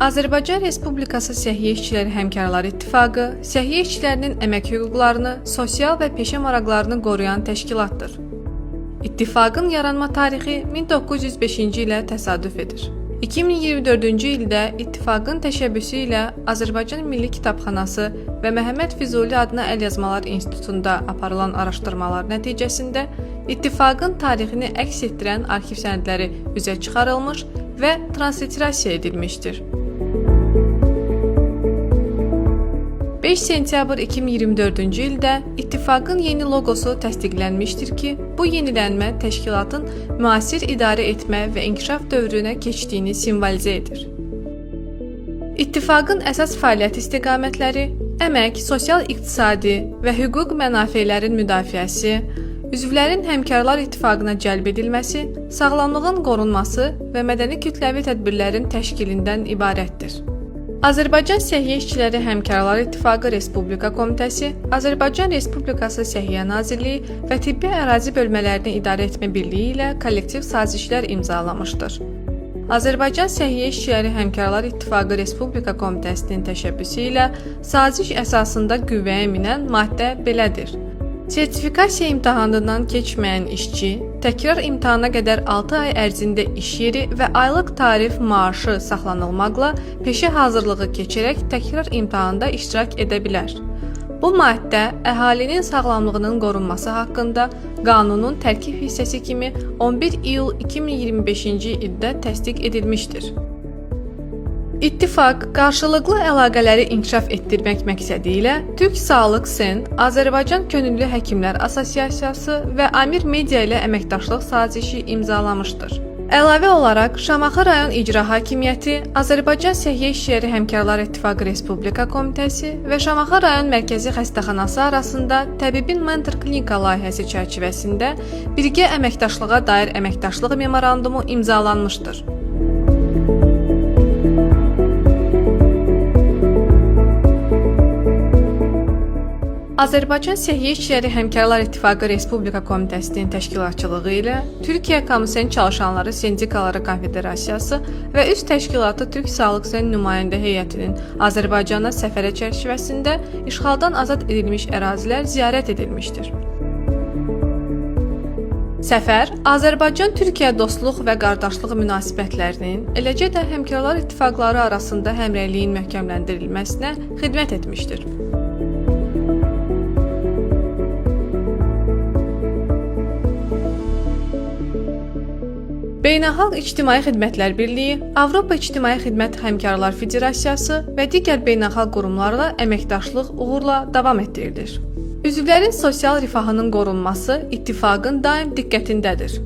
Azərbaycan Respublikası Səhiyyə İşçiləri Həmkarları İttifaqı səhiyyə işçilərinin əmək hüquqlarını, sosial və peşə maraqlarını qoruyan təşkilatdır. İttifaqın yaranma tarixi 1905-ci ilə təsadüf edir. 2024-cü ildə İttifaqın təşəbbüsü ilə Azərbaycan Milli Kitabxanası və Məhəmməd Füzuli adına Əlyazmalar İnstitutunda aparılan araşdırmalar nəticəsində İttifaqın tarixini əks etdirən arxiv sənədləri üzə çıxarılmış və transliterasiya edilmişdir. 5 sentyabr 2024-cü ildə İttifaqın yeni loqosu təsdiqlənmişdir ki, bu yenilənmə təşkilatın müasir idarə etmə və inkişaf dövrünə keçdiyini simvolizə edir. İttifaqın əsas fəaliyyət istiqamətləri əmək, sosial-iqtisadi və hüquq mənafelərin müdafiəsi, üzvlərin həmkarlar ittifaqına cəlb edilməsi, sağlamlığın qorunması və mədəni kütləvi tədbirlərin təşkilindən ibarətdir. Azərbaycan Səhiyyə İşçiləri Həmkarlar İttifaqı Respublika Komitəsi, Azərbaycan Respublikası Səhiyyə Nazirliyi və Tibbi Ərazi Bölmələrini İdarə Etmə Birliyi ilə kollektiv sazişlər imzalamışdır. Azərbaycan Səhiyyə İşçiləri Həmkarlar İttifaqı Respublika Komitəsinin təşəbbüsü ilə saziş əsasında qüvvəyə minən maddə belədir. Sertifikasiya imtahanından keçməyən işçi təkrar imtahana qədər 6 ay ərzində iş yeri və aylıq tarif maaşı saxlanılmaqla peşə hazırlığı keçərək təkrar imtahanda iştirak edə bilər. Bu maddə əhalinin sağlamlığının qorunması haqqında qanunun tərkib hissəsi kimi 11 iyul 2025-ci ildə təsdiq edilmişdir. İttifaq qarşılıqlı əlaqələri inkişaf etdirmək məqsədi ilə Türk Sağlıq Sen, Azərbaycan Könüllü Həkimlər Assosiasiyası və Amir Media ilə əməkdaşlıq sazişi imzalamışdır. Əlavə olaraq Şamaxı rayon İcra Hakimiyyəti, Azərbaycan Səhiyyə İşçiləri Həmkarlar İttifaqı Respublika Komitəsi və Şamaxı rayon Mərkəzi Xəstəxanası arasında Təbibin Mentor Klinika layihəsi çərçivəsində birgə əməkdaşlığa dair əməkdaşlıq memorandumu imzalanmışdır. Azərbaycan Səhiyyə İşçiləri Həmkarlar İttifaqı Respublika Komitəsinin təşkilatçılığı ilə Türkiyə Kamusen Çalışanları Sendikaları Konfederasiyası və üst təşkilatı Türk Sağlıq Sen nümayəndə heyətinin Azərbaycana səfərə çərçivəsində işğaldan azad edilmiş ərazilər ziyarət edilmişdir. Səfər Azərbaycan-Türkiyə dostluq və qardaşlıq münasibətlərinin, eləcə də həmkarlar ittifaqları arasında həmrəyliyin möhkəmləndirilməsinə xidmət etmişdir. Beynəlxalq İctimai Xidmətlər Birliyi, Avropa İctimai Xidmət Həmkarlar Federasiyası və digər beynəlxalq qurumlarla əməkdaşlıq uğurla davam etdirilir. Üzvlərin sosial rifahının qorunması ittifaqın daim diqqətindədir.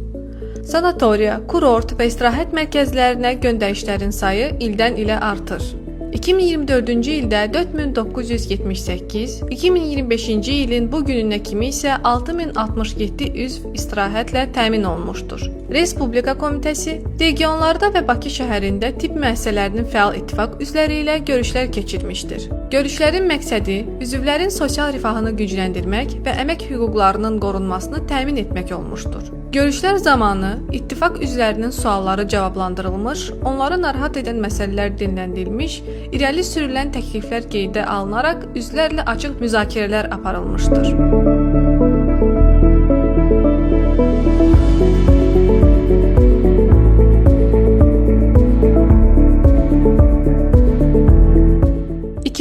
Sanatoriya, kurort və istirahət mərkəzlərinə göndərişlərin sayı ildən ilə artır. 2024-cü ildə 4978, 2025-ci ilin bu gününə kimi isə 6067 üzv istirahətlə təmin olunmuşdur. Respublika Komitəsi regionlarda və Bakı şəhərində tibb müəssisələrinin fəal ittifaq üzvləri ilə görüşlər keçirmişdir. Görüşlərin məqsədi üzvlərin sosial rifahını gücləndirmək və əmək hüquqlarının qorunmasını təmin etmək olmuşdur. Görüşlər zamanı ittifaq üzvlərinin sualları cavablandırılmış, onları narahat edən məsələlər dinləndirilmiş, irəli sürülən təkliflər qeydə alınaraq üzvlərlə açıq müzakirələr aparılmışdır.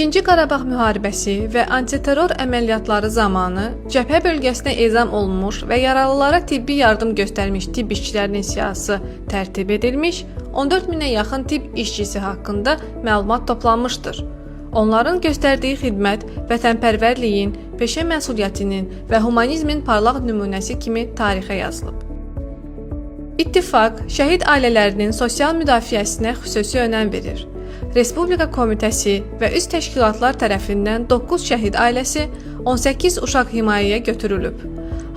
İkinci Qarabağ müharibəsi və antiterror əməliyyatları zamanı cəbhə bölgəsinə ezam olunmuş və yaralılara tibbi yardım göstərmiş tibb işçilərinin siyahısı tərtib edilmiş, 14 minə yaxın tibb işçisi haqqında məlumat toplanmışdır. Onların göstərdiyi xidmət vətənpərvərliyin, peşə məsuliyyətinin və humanizmin parlaq nümunəsi kimi tarixə yazılıb. İttifaq şəhid ailələrinin sosial müdafiəsinə xüsusi önəm verir. Respublika Komitəsi və üst təşkilatlar tərəfindən 9 şəhid ailəsi, 18 uşaq himayəyə götürülüb.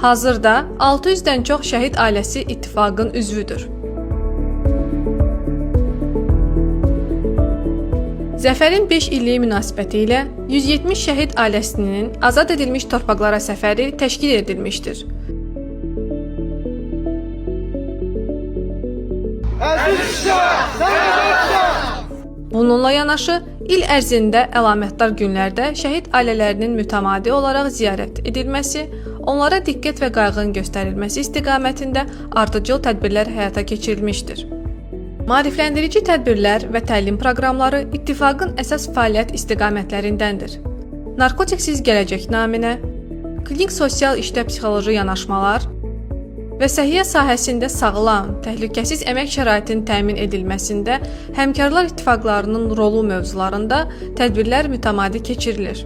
Hazırda 600-dən çox şəhid ailəsi ittifaqın üzvüdür. Zəfərin 5 illiyi münasibəti ilə 170 şəhid ailəsinin azad edilmiş torpaqlara səfəri təşkil edilmişdir. Bununla yanaşı, il ərzində əlamətdar günlərdə şəhid ailələrinin mütəmadi olaraq ziyarət edilməsi, onlara diqqət və qayğının göstərilməsi istiqamətində ardıcıl tədbirlər həyata keçirilmişdir. Maarifləndirici tədbirlər və təlim proqramları ittifaqın əsas fəaliyyət istiqamətlərindəndir. Narkotiksiz gələcək naminə, klinik sosial işdə psixoloji yanaşmalar və səhiyyə sahəsində sağlam, təhlükəsiz əmək şəraitinin təmin edilməsində həmkarlar ittifaqlarının rolu mövzularında tədbirlər mütəmadi keçirilir.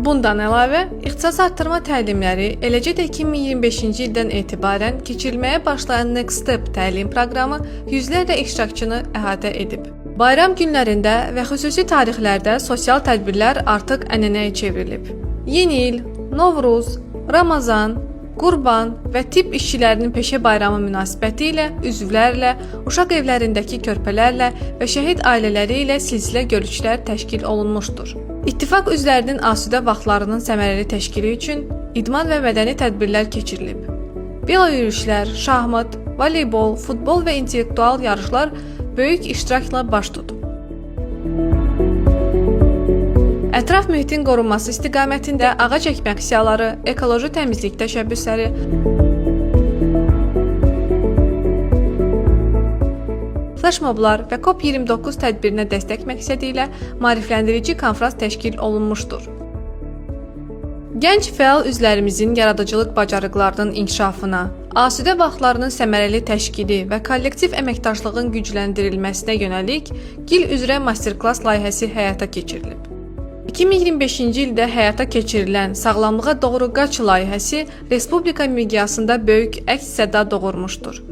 Bundan əlavə, ixtisas artırma təlimləri, eləcə də 2025-ci ildən etibarən keçirilməyə başlayan Next Step təlim proqramı yüzlərlə iştirakçını əhatə edib. Bayram günlərində və xüsusi tarixlərdə sosial tədbirlər artıq ənənəyə çevrilib. Yeni il, Novruz, Ramazan, Qurban və tibb işçilərinin peşə bayramı münasibəti ilə üzvlərlə, uşaq evlərindəki körpələrlə və şəhid ailələri ilə silsilə görüşlər təşkil olunmuşdur. İttifaq üzvlərinin asudə vaxtlarının səmərəli təşkili üçün idman və mədəni tədbirlər keçirilib. Velo yürüyüşlər, şahmat, voleybol, futbol və intellektual yarışlar böyük iştirakla baş tutub. Ətraf mühitin qorunması istiqamətində ağac əkmə aksiyaları, ekoloji təmizlik təşəbbüsləri, flashmoblar və COP29 tədbirinə dəstək məqsədi ilə maarifləndirici konfrans təşkil olunmuşdur. Gənc fəal üzvlərimizin yaradıcılıq bacarıqlarının inkişafına, asudə vaxtlarının səmərəli təşkili və kollektiv əməkdaşlığın gücləndirilməsinə yönəlik GİL üzrə masterklass layihəsi həyata keçirilib. 2025-ci ildə həyata keçirilən Sağlamlığa Doğru Qaç layihəsi respublika miqyasında böyük əks-səda doğurmuşdur.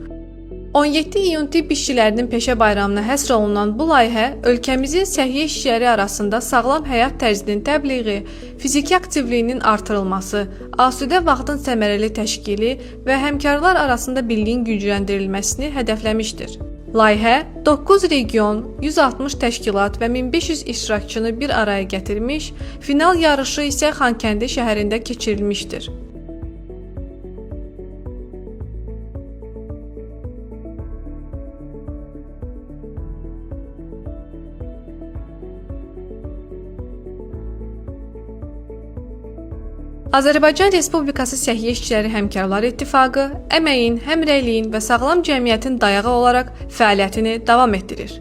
17 iyun tibb işçilərinin peşə bayramına həsr olunan bu layihə ölkəmizin səhiyyə işçiləri arasında sağlam həyat tərzinin təbliği, fiziki aktivliyinin artırılması, asudə vaxtın səmərəli təşkili və həmkarlar arasında birliyin gücləndirilməsini hədəfləmişdir. Layihə 9 region, 160 təşkilat və 1500 iştirakçını bir araya gətirmiş, final yarışı isə Xankəndi şəhərində keçirilmişdir. Azərbaycan Respublikası Səhiyyə İşçiləri Həmkarları İttifaqı əməyin, həmrəyliyin və sağlam cəmiyyətin dayağı olaraq fəaliyyətini davam etdirir.